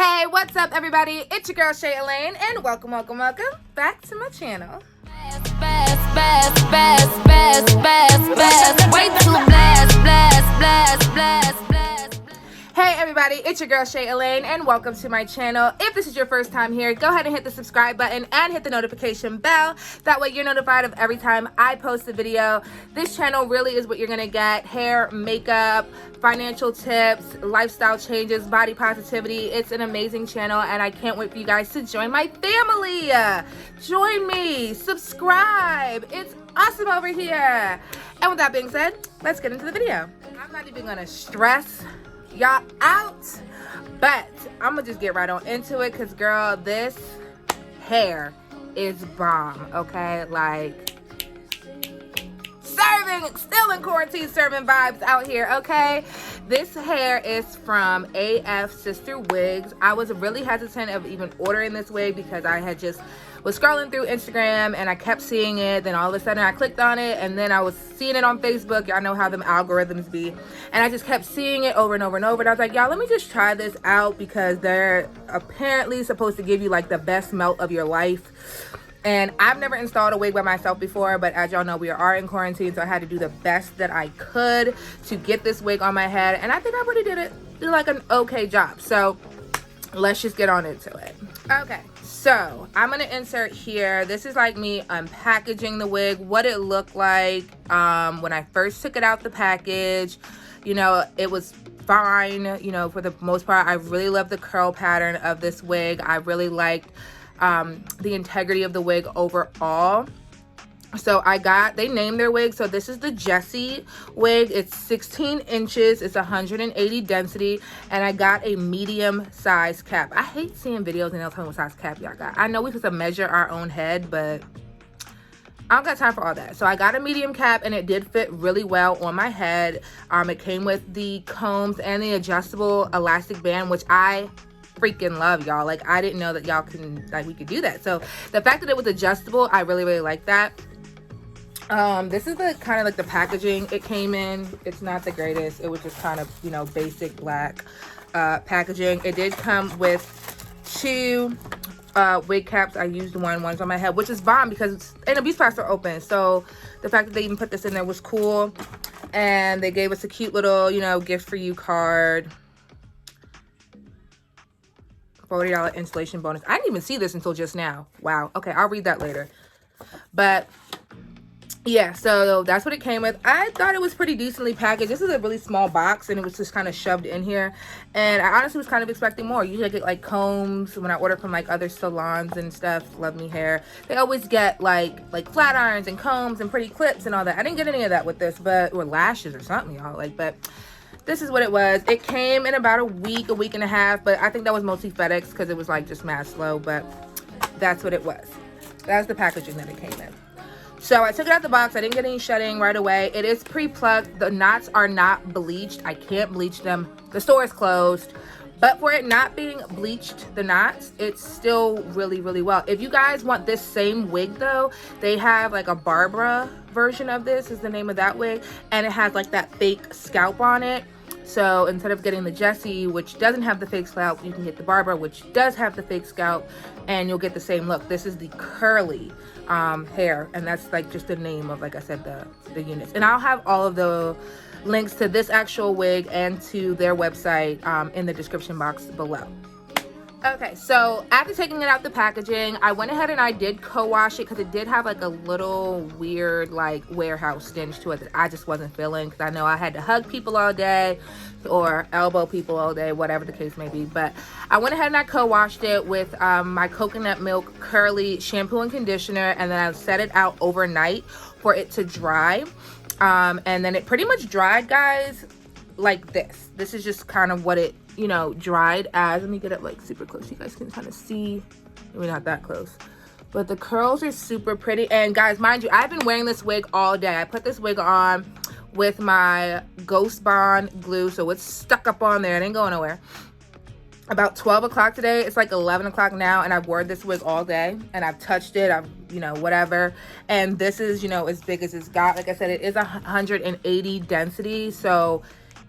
Hey, what's up everybody? It's your girl Shay'Elaine and welcome back to my channel. Hey everybody, it's your girl Shay'Elaine and welcome to my channel. If this is your first time here, go ahead and hit the subscribe button and hit the notification bell. That way you're notified of every time I post a video. This channel really is what you're gonna get: hair, makeup, financial tips, lifestyle changes, body positivity. It's an amazing channel and I can't wait for you guys to join my family. Join me, subscribe. It's awesome over here. And with that being said, let's get into the video. I'm not even gonna stress y'all out, but I'm gonna just get right on into it because girl, this hair is bomb. Okay, like still in quarantine serving vibes out here. Okay, this hair is from AFSISTER Wigs. I was really hesitant of even ordering this wig because I had just was scrolling through Instagram and I kept seeing it. Then all of a sudden I clicked on it and then I was seeing it on Facebook. Y'all know how them algorithms be. And I just kept seeing it over and over and over. And I was like, y'all, let me just try this out because they're apparently supposed to give you like the best melt of your life. And I've never installed a wig by myself before, but as y'all know, we are in quarantine, so I had to do the best that I could to get this wig on my head. And I think I already did like an okay job. So let's just get on into it. Okay, so I'm gonna insert here. This is like me unpackaging the wig, what it looked like when I first took it out the package. You know, it was fine, you know, for the most part. I really love the curl pattern of this wig. I really liked the integrity of the wig overall. So they named their wig. So this is the JESSIE wig. It's 16 inches. It's 180 density. And I got a medium size cap. I hate seeing videos and they'll tell me what size cap y'all got. I know we have to measure our own head, but I don't got time for all that. So I got a medium cap and it did fit really well on my head. It came with the combs and the adjustable elastic band, which I freaking love, y'all. Like, I didn't know that y'all can, like, we could do that. So the fact that it was adjustable, I really like that. This is the kind of like the packaging it came in. It's not the greatest. It was just kind of, you know, basic black packaging. It did come with two wig caps. I used one's on my head, which is bomb because and the these parts are open. So the fact that they even put this in there was cool. And they gave us a cute little, you know, gift for you card. $40 installation bonus. I didn't even see this until just now. Wow. Okay, I'll read that later. But yeah, so that's what it came with. I thought it was pretty decently packaged. This is a really small box and it was just kind of shoved in here. And I honestly was kind of expecting more. Usually I get like combs when I order from like other salons and stuff. Love Me Hair. They always get like flat irons and combs and pretty clips and all that. I didn't get any of that with this, or lashes or something, y'all. Like, but this is what it was. It came in about a week and a half, but I think that was mostly FedEx because it was like just mad slow, but that's what it was. That's the packaging that it came in. So I took it out the box. I didn't get any shedding right away. It is pre-plucked. The knots are not bleached. I can't bleach them. The store is closed. But for it not being bleached, the knots, it's still really well. If you guys want this same wig though, they have like a Barbara version of this is the name of that wig. And it has like that fake scalp on it. So instead of getting the JESSIE, which doesn't have the fake scalp, you can get the Barbara, which does have the fake scalp, and you'll get the same look. This is the curly hair, and that's like just the name of, like I said, the units. And I'll have all of the links to this actual wig and to their website in the description box below. Okay, so after taking it out the packaging, I went ahead and I did co-wash it because it did have like a little weird like warehouse stench to it that I just wasn't feeling, because I know I had to hug people all day or elbow people all day, whatever the case may be. But I went ahead and I co-washed it with my coconut milk curly shampoo and conditioner, and then I set it out overnight for it to dry. And then it pretty much dried, guys, like this. This is just kind of what it, you know, dried as. Let me get it like super close so you guys can kind of see. Maybe not that close, but the curls are super pretty. And guys, mind you, I've been wearing this wig all day. I put this wig on with my Ghost Bond glue, so it's stuck up on there. It ain't going nowhere. About 12 o'clock today. It's like 11 o'clock now, and I've worn this wig all day, and I've touched it. I've, you know, whatever. And this is, you know, as big as it's got. Like I said, it is 180 density, so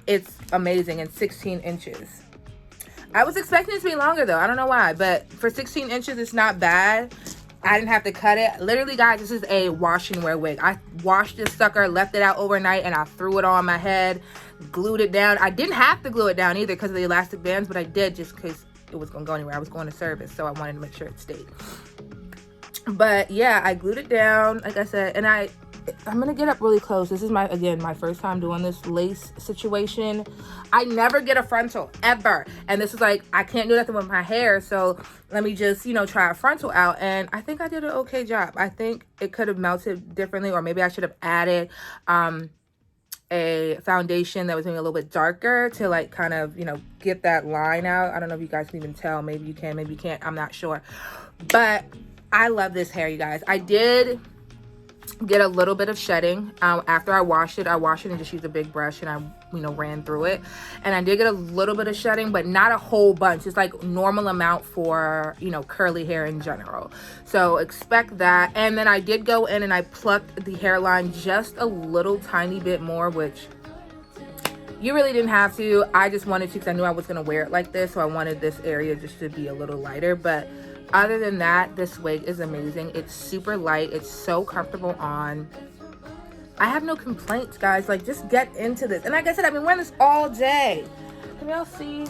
it's amazing, and 16 inches. I was expecting it to be longer though. I don't know why, but for 16 inches, it's not bad. I didn't have to cut it. Literally, guys, this is a wash and wear wig. I washed this sucker, left it out overnight, and I threw it on my head, glued it down. I didn't have to glue it down either because of the elastic bands, but I did just because it was going to go anywhere. I was going to service, so I wanted to make sure it stayed. But yeah, I glued it down, like I said, and I'm gonna get up really close. This is my first time doing this lace situation. I never get a frontal ever, and this is like, I can't do nothing with my hair, so let me just, you know, try a frontal out. And I think I did an okay job. I think it could have melted differently, or maybe I should have added a foundation that was maybe a little bit darker to like kind of, you know, get that line out. I don't know if you guys can even tell. Maybe you can, maybe you can't, I'm not sure. But I love this hair, you guys. I did get a little bit of shedding after I washed it. I washed it and just used a big brush, and I, you know, ran through it, and I did get a little bit of shedding, but not a whole bunch. It's like normal amount for, you know, curly hair in general, so expect that. And then I did go in and I plucked the hairline just a little tiny bit more, which you really didn't have to. I just wanted to because I knew I was going to wear it like this, so I wanted this area just to be a little lighter. But other than that, this wig is amazing. It's super light. It's so comfortable on. I have no complaints, guys. Like, just get into this. And like I said, I've been wearing this all day. Can y'all see?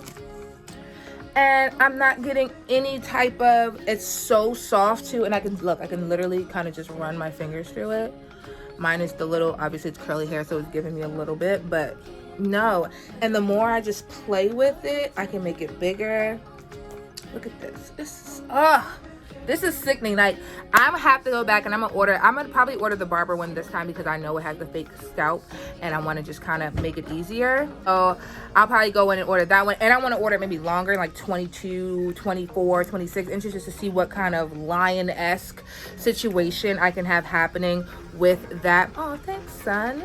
And I'm not getting any type of, it's so soft too. And I can, look, I can literally kind of just run my fingers through it. Minus the little, obviously it's curly hair, so it's giving me a little bit, but no. And the more I just play with it, I can make it bigger. Look at this. This is sickening. Like, I'm gonna have to go back and I'm gonna probably order the barber one this time because I know it has the fake scalp and I want to just kind of make it easier. So I'll probably go in and order that one, and I want to order maybe longer, like 22, 24, 26 inches, just to see what kind of lion-esque situation I can have happening with that. Oh, thanks, son.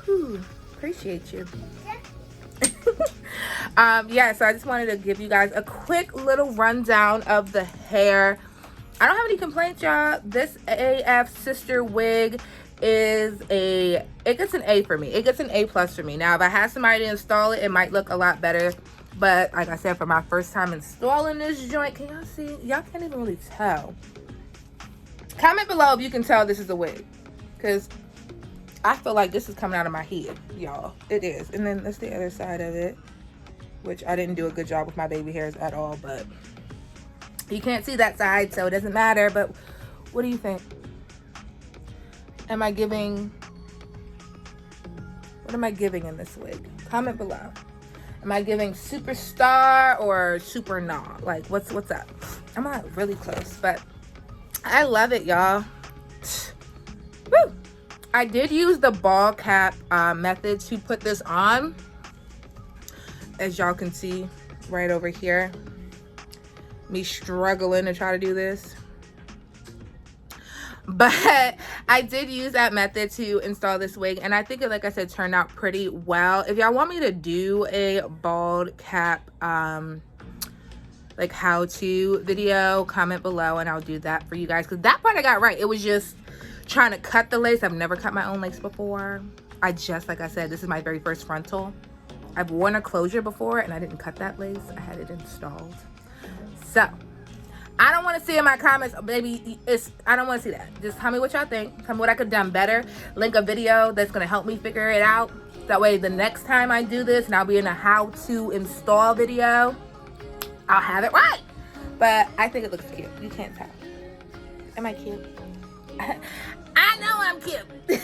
Whew, appreciate you. Yeah, so I just wanted to give you guys a quick little rundown of the hair. I don't have any complaints, y'all. This AF Sister wig is it gets an A for me. It gets an A+ for me. Now, if I had somebody to install it, it might look a lot better. But like I said, for my first time installing this joint, can y'all see? Y'all can't even really tell. Comment below if you can tell this is a wig, because I feel like this is coming out of my head, y'all. It is. And then that's the other side of it, which I didn't do a good job with my baby hairs at all, but you can't see that side, so it doesn't matter. But what do you think? Am I giving, what am I giving in this wig? Comment below. Am I giving superstar or super nah? Like, what's up? I'm not really close, but I love it, y'all. Woo! I did use the ball cap method to put this on, as y'all can see right over here. Me struggling to try to do this, but I did use that method to install this wig, and I think it, like I said, turned out pretty well. If y'all want me to do a bald cap like how-to video, comment below and I'll do that for you guys, because that part I got right. It was just trying to cut the lace. I've never cut my own lace before. Like I said, this is my very first frontal. I've worn a closure before and I didn't cut that lace. I had it installed. So I don't want to see in my comments, baby, I don't want to see that. Just tell me what y'all think. Tell me what I could have done better. Link a video that's going to help me figure it out. That way the next time I do this, and I'll be in a how to install video, I'll have it right. But I think it looks cute. You can't tell. Am I cute? I know I'm cute.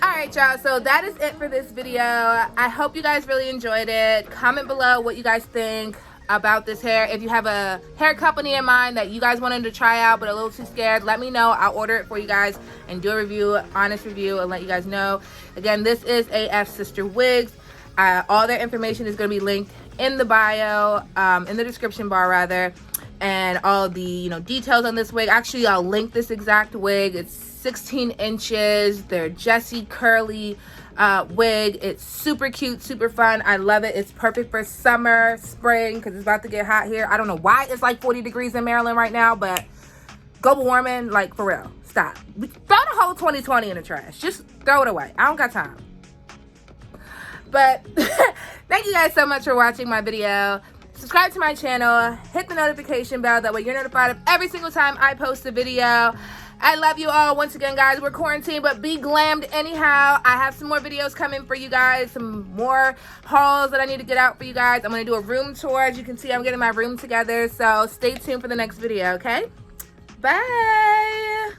All right, y'all, so that is it for this video. I hope you guys really enjoyed it. Comment below what you guys think about this hair. If you have a hair company in mind that you guys wanted to try out but a little too scared, let me know. I'll order it for you guys and do a review, honest review, and let you guys know. Again, this is AF Sister Wigs. All their information is going to be linked in the bio, in the description bar rather, and all the details on this wig. Actually, I'll link this exact wig. It's 16 inches. They're Jessie curly wig. It's super cute, super fun. I love it. It's perfect for summer, spring, because it's about to get hot here. I don't know why it's like 40 degrees in Maryland right now, but global warming, like, for real, stop. Throw the whole 2020 in the trash. Just throw it away. I don't got time. But thank you guys so much for watching my video. Subscribe to my channel, hit the notification bell, that way you're notified of every single time I post a video. I love you all. Once again, guys, we're quarantined, but be glammed anyhow. I have some more videos coming for you guys, some more hauls that I need to get out for you guys. I'm going to do a room tour. As you can see, I'm getting my room together, so stay tuned for the next video, okay? Bye!